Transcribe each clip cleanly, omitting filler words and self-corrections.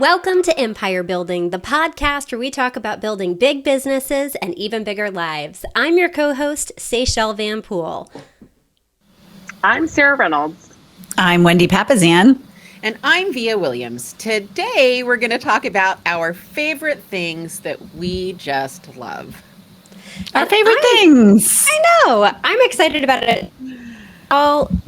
Welcome to Empire Building, the podcast where we talk about building big businesses and even bigger lives. I'm your co-host, Seychelle Van Poole. I'm Sarah Reynolds. I'm Wendy Papazan. And I'm Via Williams. Today, we're going to talk about our favorite things that we just love. Our favorite things. I know. I'm excited about it.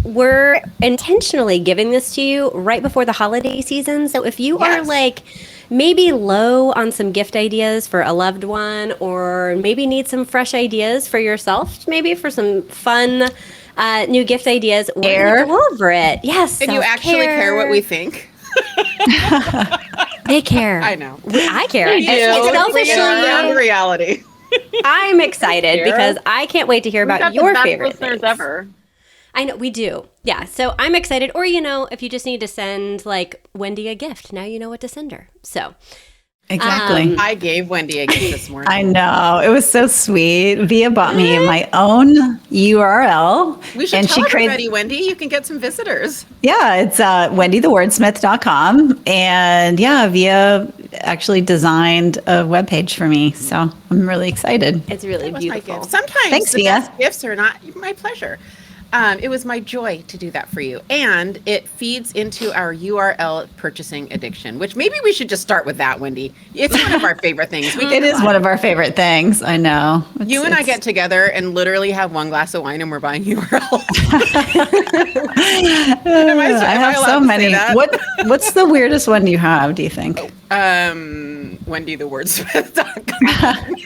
We're intentionally giving this to you right before the holiday season. So if you are like maybe low on some gift ideas for a loved one, or maybe need some fresh ideas for yourself, maybe for some fun new gift ideas, we're going to go over it. Yes. And you actually care what we think. They care. I know. I care. It's selfishly reality. I'm excited because I can't wait to hear about your favorite listeners things. Ever. I know, we do. Yeah, so I'm excited. Or, if you just need to send, Wendy a gift, now you know what to send her. So, exactly. I gave Wendy a gift this morning. I know. It was so sweet. Via bought me my own URL. We should tell everybody, Wendy. You can get some visitors. Yeah, it's wendythewordsmith.com. And Via actually designed a webpage for me. So I'm really excited. It's really beautiful. Sometimes the best gifts are not my pleasure. It was my joy to do that for you. And it feeds into our URL purchasing addiction, which maybe we should just start with that, Wendy. It's one of our favorite things. It is one of our favorite things. I know. You and I get together and literally have one glass of wine and we're buying URLs. I have so many. What's the weirdest one you have, do you think? WendyTheWordsmith.com.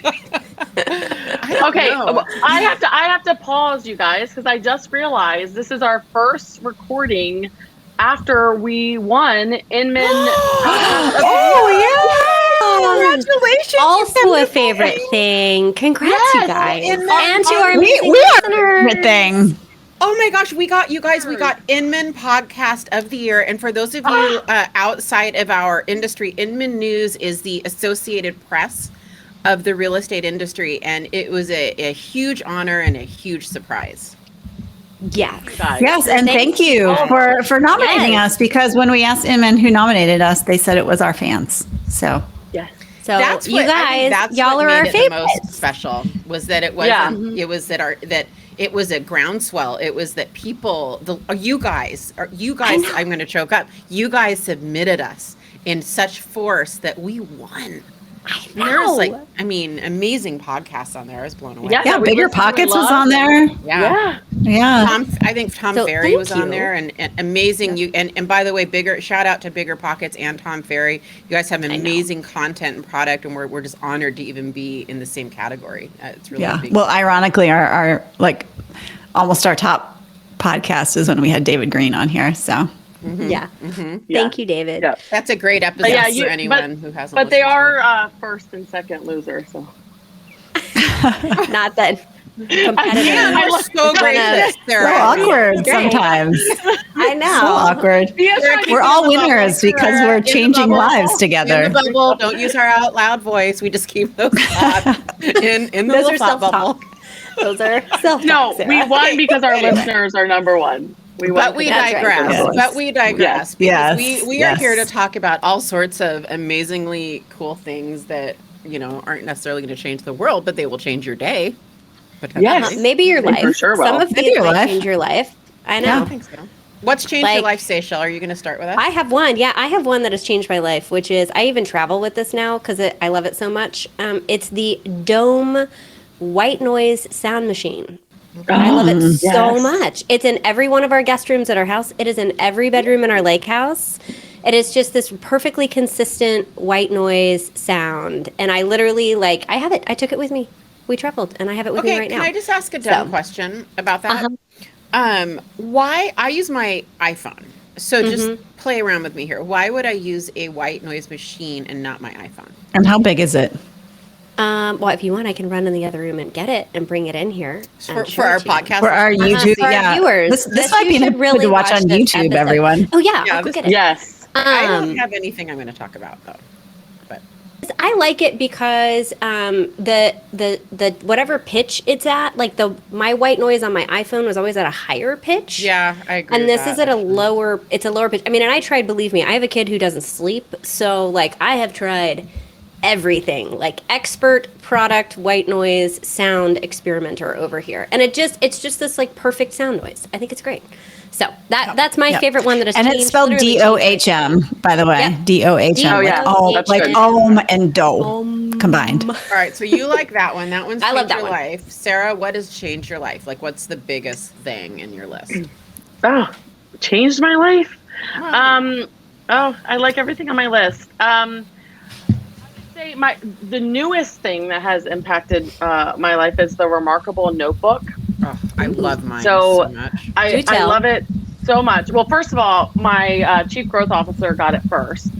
Okay, I have to pause, you guys, because I just realized this is our first recording after we won Inman. Congratulations! Also a favorite thing. Congrats, you guys, and to our amazing listeners. Thing. Oh my gosh, we got Inman Podcast of the Year. And for those of you outside of our industry, Inman News is the Associated Press of the real estate industry. And it was a huge honor and a huge surprise. Yes. Yes, and thank you for nominating us, because when we asked Inman who nominated us, they said it was our fans. So yes. So that's you guys, y'all are our favorites. The most special was that it was it was a groundswell. It was that people, you guys, I'm going to choke up. You guys submitted us in such force that we won. There's amazing podcasts on there. I was blown away. Yeah, Bigger Pockets was on there. Yeah. I think Tom Ferry was on there, and amazing. Yeah. And by the way, shout out to Bigger Pockets and Tom Ferry. You guys have amazing content and product, and we're just honored to even be in the same category. It's really big. Well, ironically, our almost our top podcast is when we had David Green on here. So. Mm-hmm. Yeah. Mm-hmm. Thank you, David. Yeah. That's a great episode for anyone who hasn't. But they are first and second loser, so not that competitive. I'm so great. So awkward sometimes. I know. So awkward. We're all winners because we're changing lives together. In the bubble, don't use our out loud voice. We just keep those in the little thought bubble. Those are self-talk. No, we won because our listeners are number one. But we digress. Yes. We are here to talk about all sorts of amazingly cool things that, aren't necessarily going to change the world, but they will change your day. Maybe your life. For sure will. Some of these might change your life. I know. Yeah, I think so. What's changed your life, Seychelle? Are you going to start with us? I have one. Yeah, I have one that has changed my life, which is I even travel with this now because I love it so much. It's the Dome white noise sound machine. I love it so much. It's in every one of our guest rooms at our house. It is in every bedroom in our lake house. It is just this perfectly consistent white noise sound. And I literally, I have it. I took it with me. We traveled, and I have it with me right now. Can I just ask a dumb question about that? Why? I use my iPhone. So just play around with me here. Why would I use a white noise machine and not my iPhone? And how big is it? Well, if you want, I can run in the other room and get it and bring it in here for our podcast, for our YouTube, for our viewers. This might be really to watch on YouTube, everyone. Oh yeah, I'll go get it. Yes. I don't have anything I'm going to talk about though. But I like it because the whatever pitch it's at, like my white noise on my iPhone was always at a higher pitch. Yeah, I agree. And with this that, is at actually. it's a lower pitch. I mean, and I tried, believe me, I have a kid who doesn't sleep, so like I have tried everything, like expert product white noise sound experimenter over here, and it's just this like perfect sound noise. I think it's great. So that's my favorite one that has and changed. it's spelled DOHM, by the way. Yep. DOHM. Oh, yeah. Like, That's good. Om and Do combined. All right, so you like that one. That one's I love changed that your one. life. Sarah, what has changed your life? Like, what's the biggest thing in your list? Oh, changed my life. Oh. I like everything on my list. I would say the newest thing that has impacted my life is the Remarkable Notebook. Oh, I love mine so much. I love it so much. Well, first of all, my chief growth officer got it first.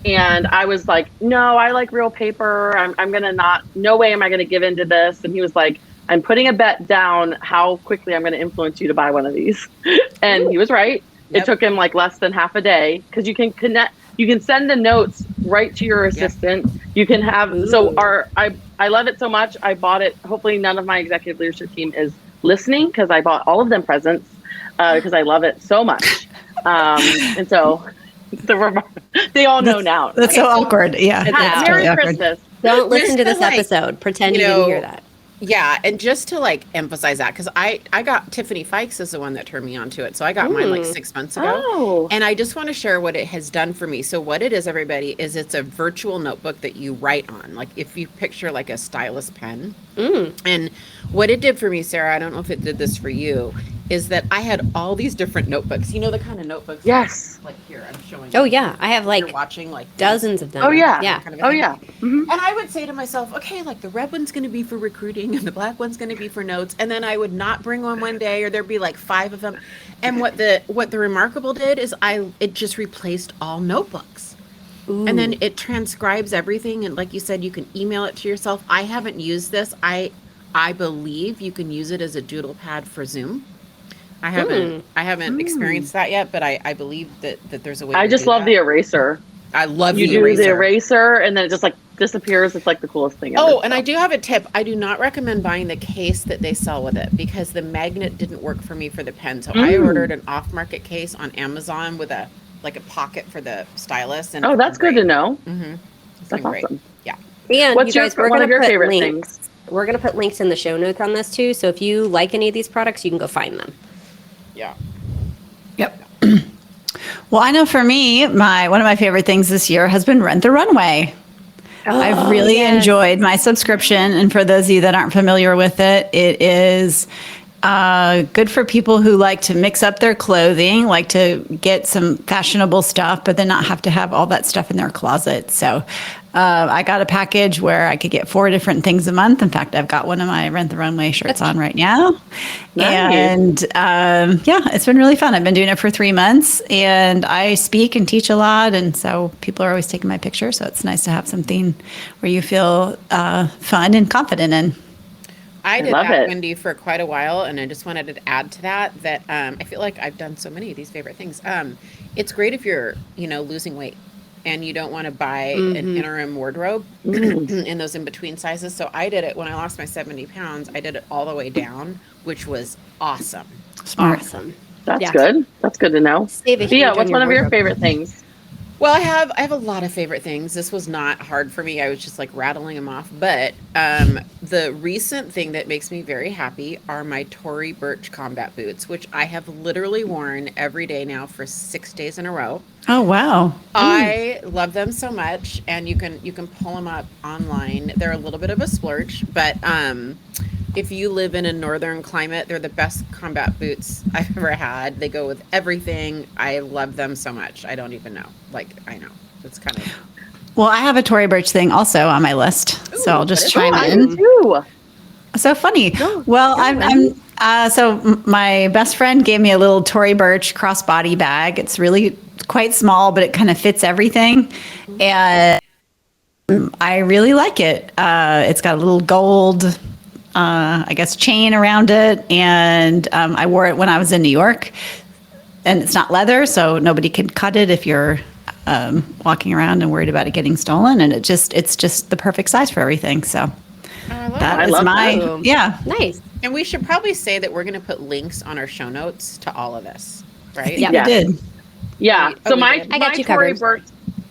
And I was like, no, I like real paper. I'm going to no way am I going to give into this. And he was like, I'm putting a bet down how quickly I'm going to influence you to buy one of these. And he was right. Yep. It took him like less than half a day because you can send the notes right to your assistant. Yep. You can have, I love it so much. I bought it. Hopefully none of my executive leadership team is listening because I bought all of them presents because I love it so much. And so they all know now. That's so awkward. Yeah. Merry totally Christmas. Awkward. Don't listen to this episode. Pretend you didn't hear that. Yeah, and just to like emphasize that, because I got Tiffany Fikes is the one that turned me onto it. So I got mine like 6 months ago. Oh. And I just want to share what it has done for me. So what it is, everybody, is it's a virtual notebook that you write on. Like if you picture like a stylus pen. And what it did for me, Sarah, I don't know if it did this for you, is that I had all these different notebooks. You know the kind of notebooks? Yes. Like here, I'm showing Oh you. yeah, I have like You're watching like dozens of them. Oh yeah. Yeah. Kind of Oh thing. yeah. Mm-hmm. And I would say to myself, okay, like the red one's going to be for recruiting and the black one's going to be for notes. And then I would not bring one day, or there'd be like 5 of them. And what the Remarkable did is it just replaced all notebooks. Ooh. And then it transcribes everything. And like you said, you can email it to yourself. I haven't used this. I believe you can use it as a doodle pad for Zoom. I haven't experienced that yet, but I believe that there's a way. I just love the eraser. I love you the do eraser. the eraser, and then it just like disappears. It's like the coolest thing ever. Oh, and I do have a tip. I do not recommend buying the case that they sell with it because the magnet didn't work for me for the pen. So I ordered an off-market case on Amazon with a pocket for the stylus. And that's good to know. Mm-hmm. That's awesome. Yeah. And what's you guys, one of your favorite things? We're going to put links in the show notes on this too. So if you like any of these products, you can go find them. Yeah. Yep. Well, I know for me, one of my favorite things this year has been Rent the Runway. I've really enjoyed my subscription. And for those of you that aren't familiar with it, it is good for people who like to mix up their clothing, like to get some fashionable stuff, but then not have to have all that stuff in their closet. So I got a package where I could get 4 different things a month. In fact, I've got one of my Rent the Runway shirts on right now. Nice. And it's been really fun. I've been doing it for 3 months, and I speak and teach a lot. And so people are always taking my picture. So it's nice to have something where you feel fun and confident in. I did that, Wendy, for quite a while, and I just wanted to add to that I feel like I've done so many of these favorite things. It's great if you're, losing weight and you don't want to buy an interim wardrobe in those in-between sizes. So I did it when I lost my 70 pounds. I did it all the way down, which was awesome. Smart. Awesome. That's good. That's good to know. Yeah, what's one of your favorite things? Well, I have a lot of favorite things. This was not hard for me. I was just like rattling them off. But the recent thing that makes me very happy are my Tory Birch combat boots, which I have literally worn every day now for 6 days in a row. Oh, wow. I love them so much. And you can pull them up online. They're a little bit of a splurge, but if you live in a northern climate, they're the best combat boots I've ever had. They go with everything. I love them so much. I don't even know. I know. It's kind of... Well, I have a Tory Birch thing also on my list. So I'll just chime in. Too. So funny. Well, so my best friend gave me a little Tory Birch crossbody bag. It's really quite small, but it kind of fits everything. And I really like it. It's got a little gold... chain around it. And I wore it when I was in New York, and it's not leather, so nobody can cut it if you're walking around and worried about it getting stolen. And it's just the perfect size for everything. So that is my, yeah. Nice. And we should probably say that we're going to put links on our show notes to all of this, right? Yeah, Yeah. we did. Yeah. So I got you Tory covered. Birch,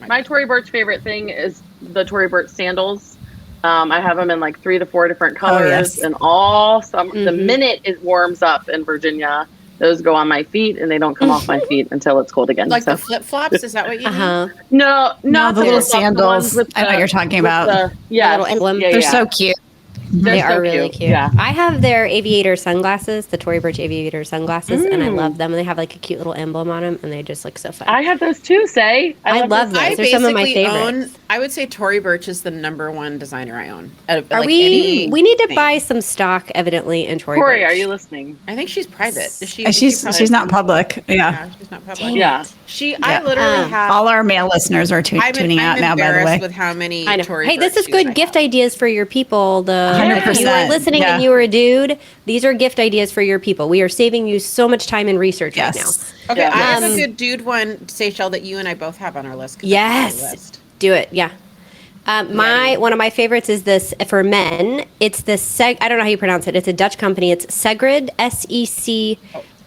my Tory Birch favorite thing is the Tory Birch sandals. I have them in like 3 to 4 different colors, yes. and all summer. The minute it warms up in Virginia, those go on my feet, and they don't come off my feet until it's cold again. Like so. the flip flops, is that what you mean? No, not the little flip-flops, the sandals. ones with I know what you're talking about. Yeah, little emblem. They're so cute. They so are really cute. Yeah. I have their Aviator sunglasses, the Tory Birch Aviator sunglasses, and I love them. And they have like a cute little emblem on them, and they just look so fun. I have those too. I love those. I They're some of my basically favorites. I would say Tory Birch is the #1 designer I own. Are we need to buy some stock, evidently, in Tory Tory, Birch. are you listening? I think she's private. Is she? She's not public. Yeah. She's not public. Yeah. I literally have. All our male listeners are tuning out now, by the way. With how many I know. Tory Hey, this Birch is good shoes I gift have. ideas for your people. If you 100%, are listening yeah. and you are a dude, these are gift ideas for your people. We are saving you so much time and research right now. Yes. Okay, Yeah. I have a good dude one, Seychelles, that you and I both have on our list. 'Cause that's on my Yes. list. Do it. Yeah. One of my favorites is this for men. It's the I don't know how you pronounce it. It's a Dutch company. It's Segrid,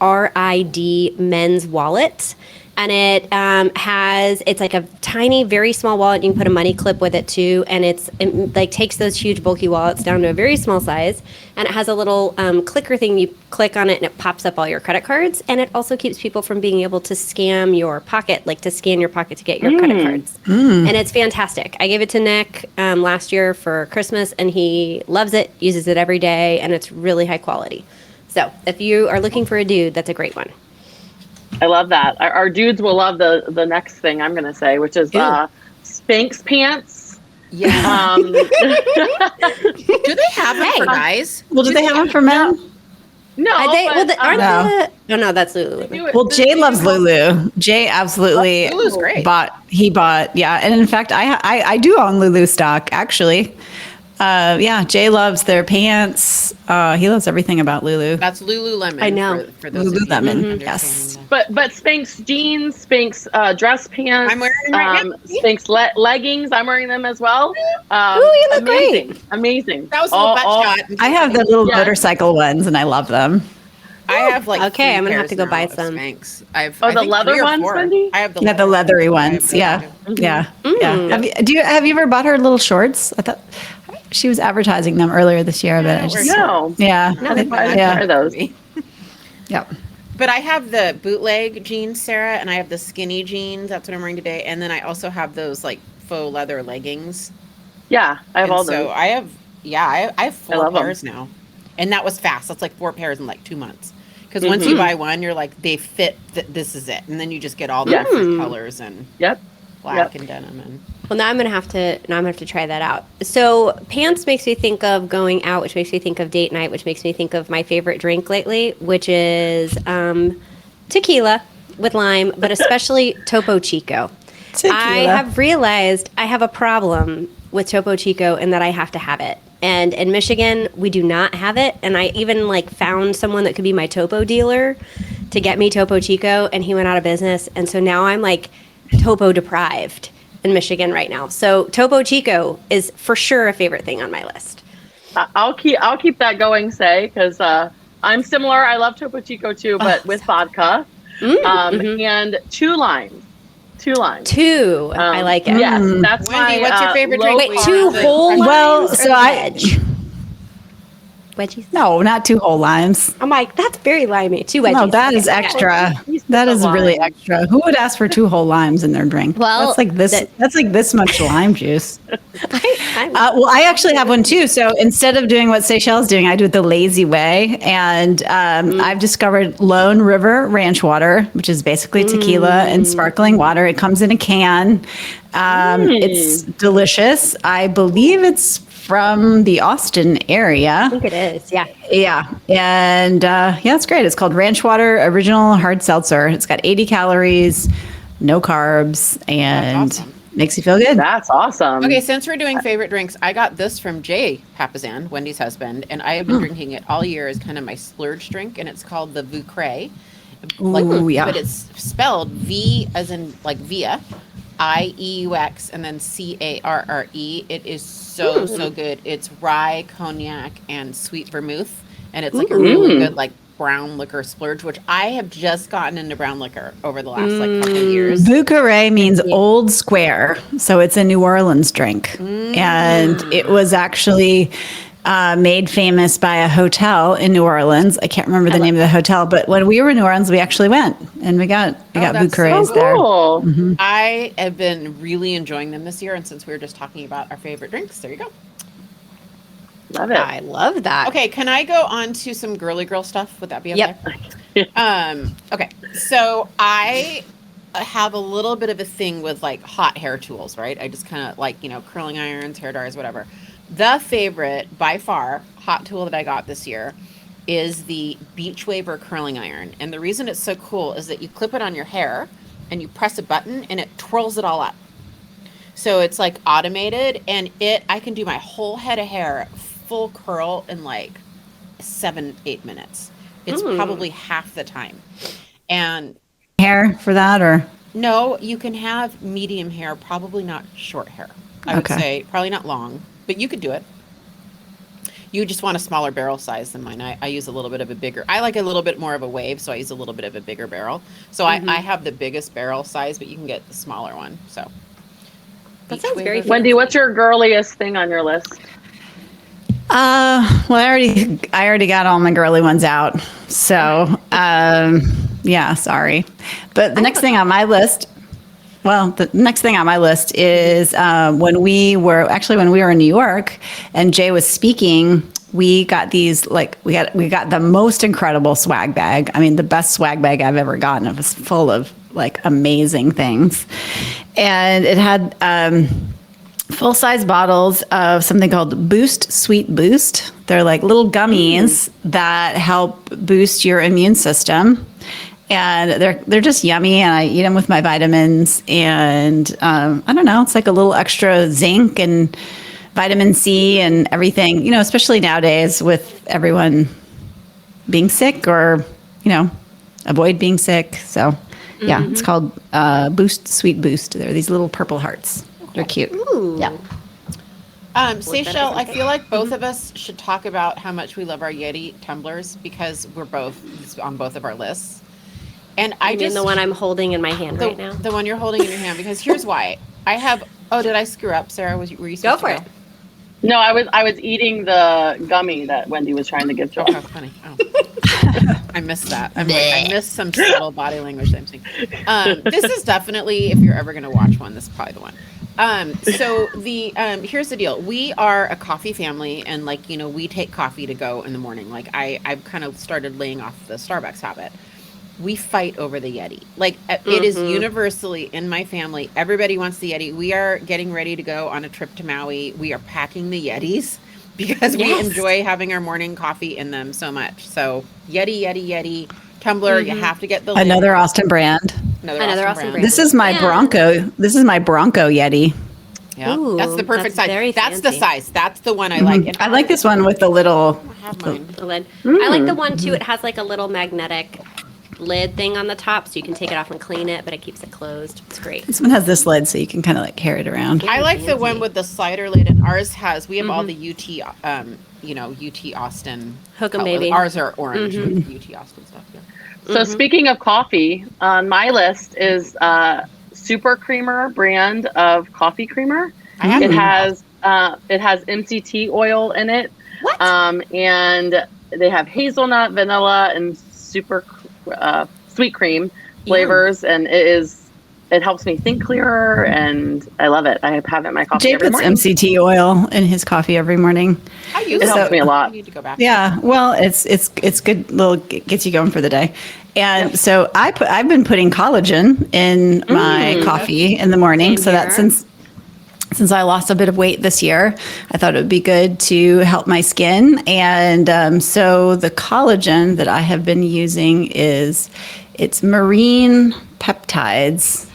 SECRID men's wallet. And it it's like a tiny, very small wallet. You can put a money clip with it too. And it like takes those huge bulky wallets down to a very small size. And it has a little clicker thing. You click on it and it pops up all your credit cards. And it also keeps people from being able to scam your pocket, like to scan your pocket to get your credit cards. And it's fantastic. I gave it to Nick last year for Christmas, and he loves it, uses it every day, and it's really high quality. So if you are looking for a dude, that's a great one. I love that. Our dudes will love the next thing I'm going to say, which is Spanx pants. Yeah. Do they have them for guys? Well, do they have them for men? No, No, that's Lulu. Well, Jay loves Lulu. Jay absolutely Lulu's great. bought, yeah. And in fact, I do own Lulu stock, actually. Jay loves their pants. He loves everything about Lulu. That's Lululemon. I know. For those of you Lululemon, understanding yes. that. But Spanx jeans, Spanx dress pants. I'm wearing them right now. Spanx leggings. I'm wearing them as well. you look amazing, great. Amazing. That was a little butt shot. I have the little motorcycle ones, and I love them. I have like Okay, 3 I'm gonna have pairs to go now buy of some. Spanx. The leather ones, Wendy? I have the Yeah, the leathery ones. I have Yeah. Have you ever bought her little shorts? I thought she was advertising them earlier this year, but I just No. yeah. I try those. Yep. But I have the bootleg jeans, Sarah, and I have the skinny jeans. That's what I'm wearing today. And then I also have those like faux leather leggings. Yeah, I have And all so those. I have 4 love 'em. pairs now. And that was fast. That's like 4 pairs in like 2 months. Because once you buy one, you're like, they fit, this is it. And then you just get all the Yes. different colors and Yep. black and denim. And Well, now I'm gonna have to try that out. So pants makes me think of going out, which makes me think of date night, which makes me think of my favorite drink lately, which is tequila with lime, but especially Topo Chico. I have realized I have a problem with Topo Chico in that I have to have it. And in Michigan, we do not have it. And I even found someone that could be my Topo dealer to get me Topo Chico, and he went out of business. And so now I'm Topo deprived in Michigan right now. So Topo Chico is for sure a favorite thing on my list. I'll keep that going, because I'm similar. I love Topo Chico too, but with vodka and 2 limes. 2 limes. 2. I like it. Yes, that's Wendy, my. what's your favorite drink? Wait, 2 whole limes? Well, or so wedgies? No, not 2 whole limes. I'm that's very limey. 2 wedgies. No, that is Okay. extra. That is really extra. Who would ask for 2 whole limes in their drink? Well, that's like this. That's like this much lime juice. I Well, I actually have one too. So instead of doing what Seychelles is doing, I do it the lazy way. And I've discovered Lone River Ranch water, which is basically tequila and sparkling water. It comes in a can. It's delicious. I believe it's from the Austin area. think it is. Yeah. Yeah. And it's great. It's called Ranch Water Original Hard Seltzer. It's got 80 calories, no carbs, and That's awesome. makes you feel good. That's awesome. Okay, since we're doing favorite drinks, I got this from Jay Papazan, Wendy's husband, and I have been drinking it all year as kind of my splurge drink, and it's called the Vucre. Ooh, yeah. But it's spelled V as in Via, IEUX and then CARRE. It is so good. It's rye, cognac, and sweet vermouth, and it's like a really good like brown liquor splurge, which I have just gotten into brown liquor over the last like couple of years. Bouquet means old square, so it's a New Orleans drink, and it was actually made famous by a hotel in New Orleans. I can't remember the name of the hotel, but when we were in New Orleans, we actually went and we got Bouquets there. Cool. I have been really enjoying them this year, and since we were just talking about our favorite drinks, there you go. Love it. I love that. Okay, can I go on to some girly girl stuff? Would that be okay? Yep. Okay, so I have a little bit of a thing with like hot hair tools, right? I just kind of like, curling irons, hair dryers, whatever. The favorite, by far, hot tool that I got this year is the Waiver curling iron. And the reason it's so cool is that you clip it on your hair and you press a button and it twirls it all up. So it's like automated, and I can do my whole head of hair full curl in like 7-8 minutes. It's probably half the time. And Hair for that, or no, you can have medium hair, probably not short hair. I would say probably not long, but you could do it. You just want a smaller barrel size than mine. I use a little bit of a bigger, I like a little bit more of a wave, so I use a little bit of a bigger barrel. So I have the biggest barrel size, but you can get the smaller one. So That sounds very fancy. Wendy, what's your girliest thing on your list? well, I already got all my girly ones out. So, yeah, sorry. But the next thing on my list is when we were in New York and Jay was speaking, we got these, like, we got the most incredible swag bag. I mean, the best swag bag I've ever gotten. It was full of like amazing things. And it had full-size bottles of something called Boost Sweet Boost. They're like little gummies that help boost your immune system. And they're just yummy, and I eat them with my vitamins. And I don't know, it's like a little extra zinc and vitamin C and everything, especially nowadays with everyone being sick or, avoid being sick. So, yeah, it's called Boost Sweet Boost. They're these little purple hearts. They're cute. Ooh. Yeah. Seychelle, I feel like both of us should talk about how much we love our Yeti Tumblers, because we're both on both of our lists. And I mean the one I'm holding in my hand right now? The one you're holding in your hand, because here's why. Did I screw up, Sarah? Were you Go for it. No, I was eating the gummy that Wendy was trying to give to us. Oh, funny. Oh. I missed that. I missed some subtle body language that I'm saying. This is definitely, if you're ever going to watch one, this is probably the one. So here's the deal. We are a coffee family, and we take coffee to go in the morning. Like I've kind of started laying off the Starbucks habit. We fight over the Yeti. Like it is universally in my family. Everybody wants the Yeti. We are getting ready to go on a trip to Maui. We are packing the Yetis because we enjoy having our morning coffee in them so much. So Yeti tumbler. You have to get the another Austin brand. Another Austin brand. This is my Bronco. This is my Bronco Yeti. Yeah, that's the perfect that's size. That's the size. That's the one I like. And I like this one with the little. I have mine. The lid. I like the one too. It has like a little magnetic lid thing on the top, so you can take it off and clean it, but it keeps it closed. It's great. This one has this lid, so you can kind of like carry it around. I like the one with the slider lid, and ours has. We have all the UT, UT Austin. Hook 'em, baby. Ours are orange with UT Austin stuff. Yeah. So speaking of coffee, on my list is Super Creamer brand of coffee creamer. It has MCT oil in it. What? And they have hazelnut, vanilla, and super sweet cream flavors, and it helps me think clearer, and I love it. I have it in my coffee Jay every puts morning. MCT oil in his coffee every morning. It helps me a lot. I need to go back. Yeah, well, it's good. Gets you going for the day. And so I've been putting collagen in my coffee in the morning, so that since I lost a bit of weight this year, I thought it would be good to help my skin. And so the collagen that I have been using it's marine peptides.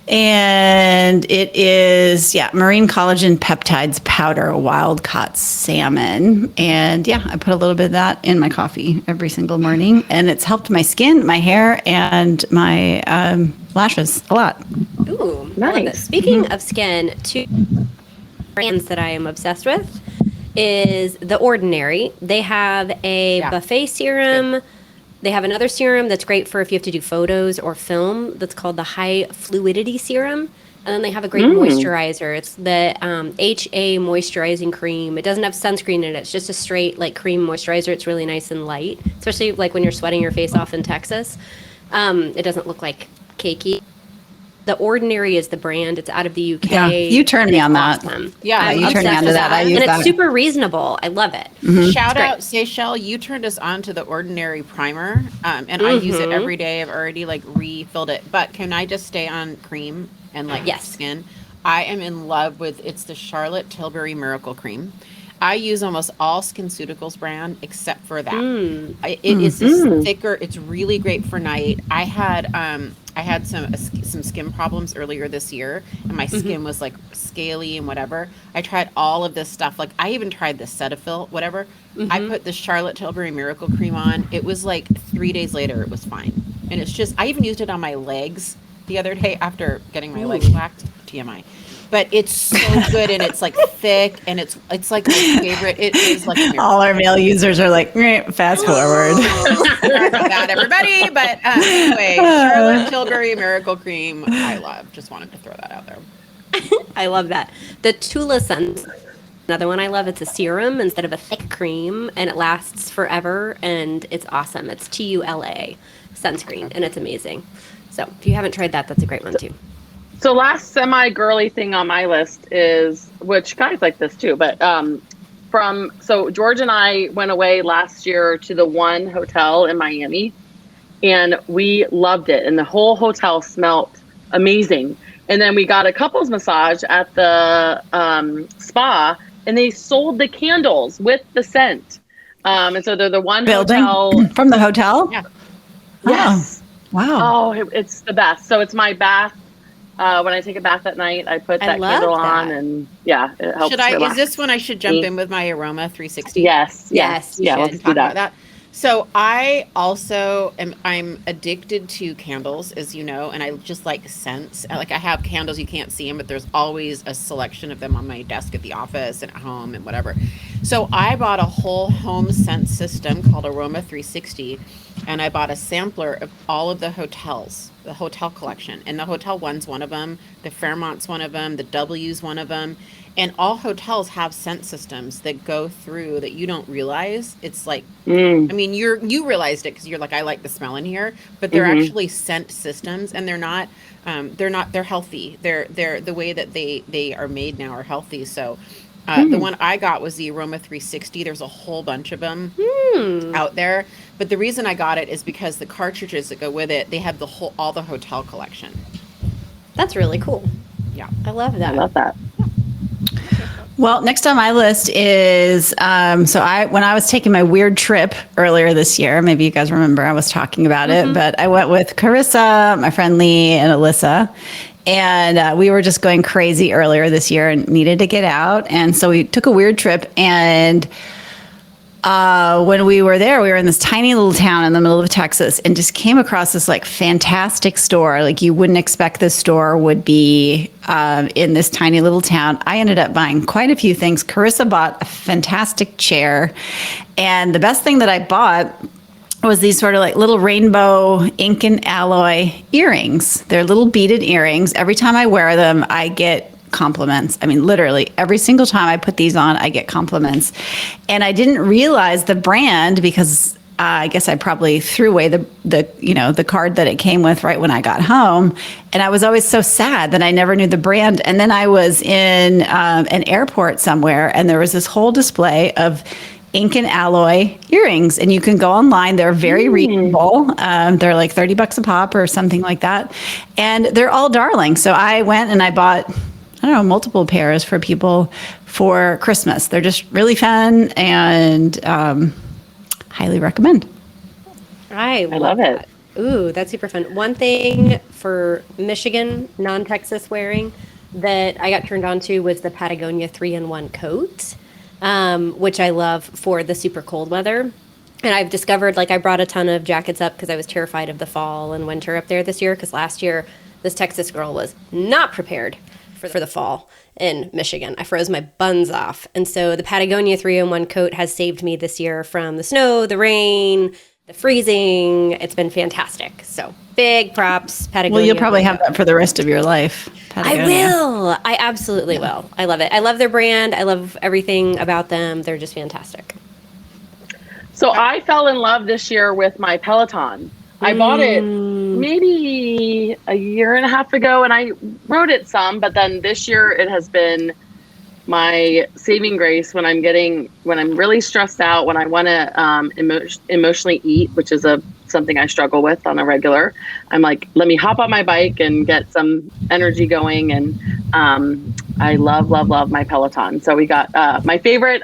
And it is, marine collagen peptides powder, wild caught salmon. And I put a little bit of that in my coffee every single morning. And it's helped my skin, my hair, and my lashes a lot. Ooh, nice. Speaking of skin, two brands that I am obsessed with is The Ordinary. They have a buffet serum. Good. They have another serum that's great for if you have to do photos or film. That's called the High Fluidity Serum. And then they have a great moisturizer. It's the HA moisturizing cream. It doesn't have sunscreen in it. It's just a straight cream moisturizer. It's really nice and light, especially when you're sweating your face off in Texas. It doesn't look cakey. The Ordinary is the brand. It's out of the UK. Yeah, you turned me on that. Awesome. Yeah, you turned me on to that. I use and that. It's super reasonable. I love it. Mm-hmm. Shout out, Seychelle, you turned us on to the Ordinary primer, and I use it every day. I've already refilled it. But can I just stay on cream and skin? I am in love with, it's the Charlotte Tilbury Miracle Cream. I use almost all SkinCeuticals brand except for that. It is this thicker. It's really great for night. I had some skin problems earlier this year, and my skin was scaly and whatever. I tried all of this stuff. I even tried the Cetaphil, whatever. I put the Charlotte Tilbury Miracle Cream on. It was 3 days later, it was fine. And it's just, I even used it on my legs the other day after getting my legs waxed. TMI. But it's so good, and it's thick, and it's my favorite. It is a miracle. All our male users are fast forward. Sorry about that, everybody. But anyway, Charlotte Tilbury Miracle Cream, I love. Just wanted to throw that out there. I love that. The Tula Sun, another one I love. It's a serum instead of a thick cream, and it lasts forever, and it's awesome. It's TULA sunscreen, and it's amazing. So if you haven't tried that, that's a great one too. So last semi-girly thing on my list is, which guys like this too, but so George and I went away last year to the One Hotel in Miami, and we loved it. And the whole hotel smelled amazing. And then we got a couples massage at the spa, and they sold the candles with the scent. And so they're the One building Hotel. From the hotel? Yeah. Oh, yes. Wow. Oh, it's the best. So it's my bath. When I take a bath at night, I put that candle on, and it helps. Is this when I should jump in with my Aroma 360? Yes. Yeah, let's do that. So I also I'm addicted to candles, as you know, and I just like scents. I have candles, you can't see them, but there's always a selection of them on my desk at the office and at home and whatever. So I bought a whole home scent system called Aroma 360, and I bought a sampler of all of the hotels, the hotel collection. And the Hotel One's one of them, the Fairmont's one of them, the W's one of them. And all hotels have scent systems that go through that you don't realize. It's I mean, you realized it because you're I like the smell in here, but they're actually scent systems, and they're healthy. They're the way that they are made now are healthy. So the one I got was the Aroma 360. There's a whole bunch of them out there. But the reason I got it is because the cartridges that go with it, they have all the hotel collection. That's really cool. Yeah. I love that. I love that. Well, next on my list is when I was taking my weird trip earlier this year, maybe you guys remember I was talking about it, but I went with Carissa, my friend Lee, and Alyssa. And we were just going crazy earlier this year and needed to get out. And so we took a weird trip, and when we were there, we were in this tiny little town in the middle of Texas, and just came across this fantastic store. You wouldn't expect this store would be in this tiny little town. I ended up buying quite a few things. Carissa bought a fantastic chair, and the best thing that I bought was these sort of little rainbow ink and alloy earrings. They're little beaded earrings. Every time I wear them, I get compliments. I mean, literally every single time I put these on, I get compliments. And I didn't realize the brand because I guess I probably threw away the card that it came with right when I got home. And I was always so sad that I never knew the brand. And then I was in an airport somewhere, and there was this whole display of ink and alloy earrings, and you can go online. They're very reasonable. They're $30 a pop or something like that. And they're all darling. So I went and I bought, multiple pairs for people for Christmas. They're just really fun, and highly recommend. I love it. Ooh, that's super fun. One thing for Michigan, non-Texas wearing that I got turned on to was the Patagonia 3-in-1 coat, which I love for the super cold weather. And I've discovered, like, I brought a ton of jackets up because I was terrified of the fall and winter up there this year, because last year this Texas girl was not prepared for the fall in Michigan. I froze my buns off. And so the Patagonia 3-in-1 coat has saved me this year from the snow, the rain, the freezing. It's been fantastic. So big props, Patagonia. Well, you'll probably have that for the rest of your life. Patagonia. I will. I absolutely will. I love it. I love their brand. I love everything about them. They're just fantastic. So I fell in love this year with my Peloton. I bought it maybe a year and a half ago, and I rode it some, but then this year it has been my saving grace when I'm really stressed out, when I want to emotionally eat, which is something I struggle with on a regular. I'm like, let me hop on my bike and get some energy going. And I love my Peloton. So we got my favorite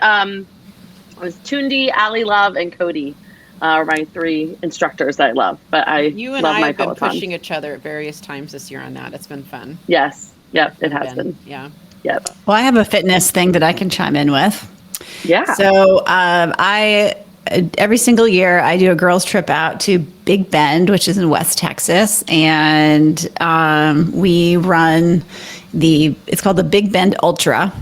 was Tundi, Ali Love, and Cody. Are my 3 instructors that I love, but you and love I my have been Peloton. pushing each other at various times this year on that. It's been fun. Yes. Yep. It has been. Yeah. Yep. Well, I have a fitness thing that I can chime in with. Yeah. So every single year I do a girls trip out to Big Bend, which is in West Texas, and we run it's called the Big Bend Ultra.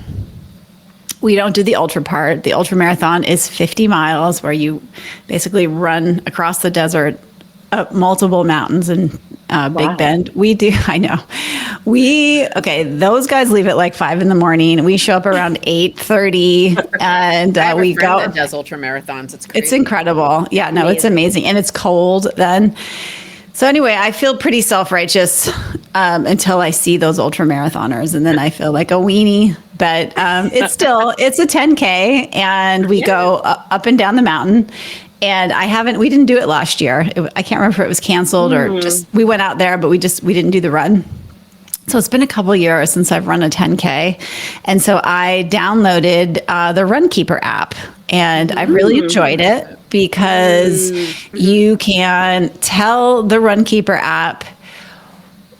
We don't do the ultra part. The ultra marathon is 50 miles where you basically run across the desert, up multiple mountains in Big Bend. We do, I know. Those guys leave at like 5 a.m. We show up around 8:30 and we go. That does ultra marathons. It's crazy. It's incredible. Yeah, no, it's amazing. And it's cold then. So anyway, I feel pretty self-righteous until I see those ultra marathoners, and then I feel like a weenie. But it's a 10K, and we go up and down the mountain. And we didn't do it last year. I can't remember if it was canceled or just we went out there, but we didn't do the run. So it's been a couple of years since I've run a 10K. And so I downloaded the Runkeeper app, and I really enjoyed it because you can tell the Runkeeper app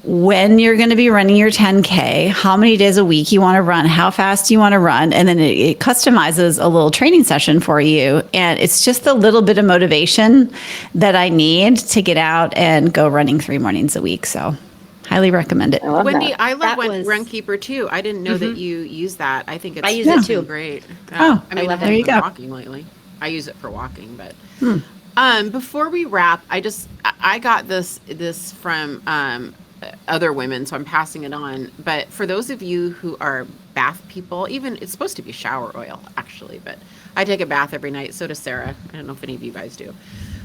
when you're going to be running your 10K, how many days a week you want to run, how fast you want to run, and then it customizes a little training session for you. And it's just a little bit of motivation that I need to get out and go running 3 mornings a week. So highly recommend it. Wendy, I love Runkeeper too. I didn't know that you use that. I think I use it too. Great. I love there you go. Walking lately. I use it for walking, but before we wrap, I got this from other women, so I'm passing it on. But for those of you who are bath people, even it's supposed to be shower oil actually, but I take a bath every night. So does Sarah. I don't know if any of you guys do.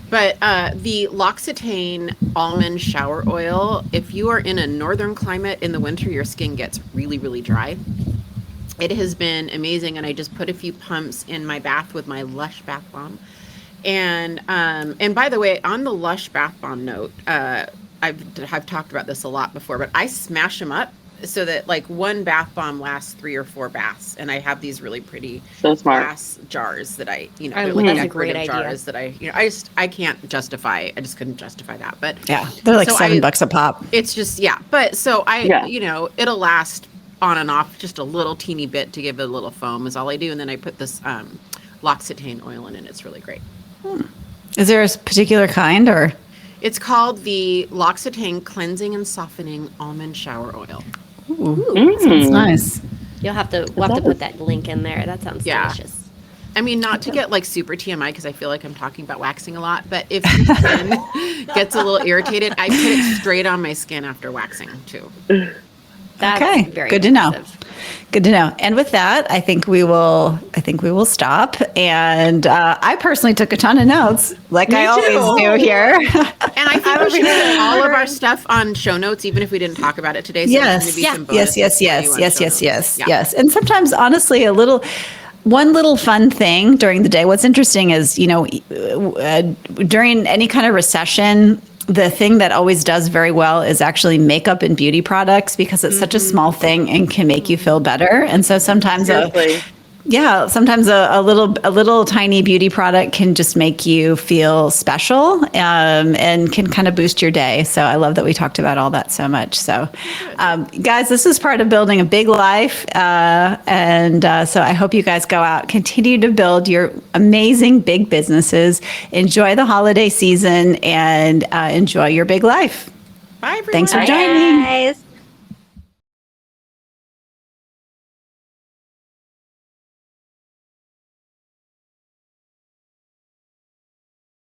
But the L'Occitane almond shower oil, if you are in a northern climate in the winter, your skin gets really, really dry. It has been amazing, and I just put a few pumps in my bath with my Lush bath bomb. And by the way, on the Lush bath bomb note, I've talked about this a lot before, but I smash them up so that like one bath bomb lasts 3 or 4 baths, and I have these really pretty glass jars that I they're like decorative jars that I couldn't justify that, but yeah, they're like $7 a pop. It's just but so it'll last on and off just a little teeny bit to give it a little foam is all I do, and then I put this L'Occitane oil in it. It's really great. Is there a particular kind or? It's called the L'Occitane Cleansing and Softening Almond Shower Oil. Ooh, sounds nice. We'll have to put that link in there. That sounds delicious. I mean, not to get like super TMI because I feel like I'm talking about waxing a lot, but if your skin gets a little irritated, I put it straight on my skin after waxing too. That's very good to know. Good to know. And with that, I think we will stop. And I personally took a ton of notes, like I always do here. And I think we should put all of our stuff on show notes, even if we didn't talk about it today. So yes. And sometimes, honestly, one little fun thing during the day. What's interesting is, during any kind of recession, the thing that always does very well is actually makeup and beauty products because it's such a small thing and can make you feel better. And so sometimes a yeah, sometimes a little tiny beauty product can just make you feel special, and can kind of boost your day. So I love that we talked about all that so much. So, guys, this is part of building a big life. And so I hope you guys go out, continue to build your amazing big businesses, enjoy the holiday season, and enjoy your big life. Bye, everyone. Thanks for Bye, joining. guys.